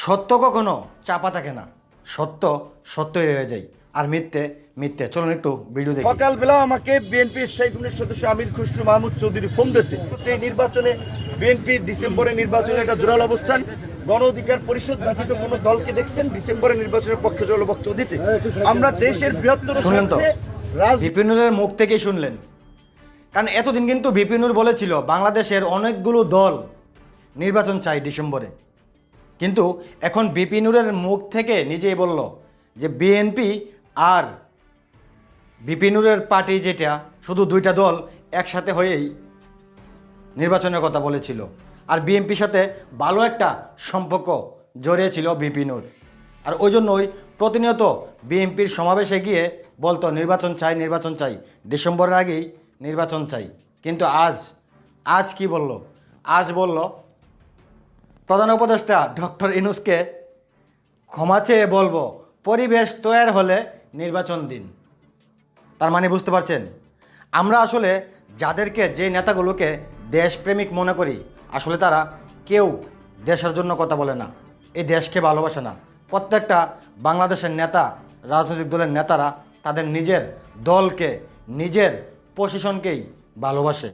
সত্য কখনো চাপা থাকে না, সত্য সত্যই রয়ে যায়, আর মিথ্যে মিথ্যে। চলুন একটু ভিডিও দেখি। সকালবেলা আমাকে বিএনপি স্থায়ী কমিটির সদস্য আমির খসরু মাহমুদ চৌধুরী ফোন দিয়েছে। এই নির্বাচনে বিএনপির ডিসেম্বরে নির্বাচনে একটা জোরাল অবস্থান, গণ অধিকার পরিষদ ব্যতীত কোনো দলকে দেখছেন ডিসেম্বরে নির্বাচনের পক্ষে জোরালো বক্তব্য দিতে। আমরা দেশের বৃহত্তর শুনলেন তো, স্বার্থে বিপিনুরের মুখ থেকেই শুনলেন। কারণ এতদিন কিন্তু বিপিনুর বলেছিল বাংলাদেশের অনেকগুলো দল নির্বাচন চাই ডিসেম্বরে, কিন্তু এখন বিপিনুরের মুখ থেকে নিজেই বলল যে বিএনপি আর বিপিনুরের পার্টি যেটা শুধু দুইটা দল একসাথে হয়েই নির্বাচনের কথা বলেছিল, আর বিএনপির সাথে ভালো একটা সম্পর্ক জড়িয়েছিল বিপিনুর। আর ওই জন্যই প্রতিনিয়ত বিএনপির সমাবেশে গিয়ে বলতো নির্বাচন চাই, নির্বাচন চাই, ডিসেম্বরের আগেই নির্বাচন চাই। কিন্তু আজ কি বলল? আজ বলল প্রধান উপদেষ্টা ডক্টর ইউনূসকে ক্ষমা চেয়ে বলবো পরিবেশ তৈরি হলে নির্বাচন দিন। তার মানে বুঝতে পারছেন, আমরা আসলে যাদেরকে, যে নেতাগুলোকে দেশপ্রেমিক মনে করি, আসলে তারা কেউ দেশের জন্য কথা বলে না, এই দেশকে ভালোবাসে না। প্রত্যেকটা বাংলাদেশের নেতা, রাজনৈতিক দলের নেতারা তাদের নিজের দলকে, নিজের পজিশনকেই ভালোবাসে।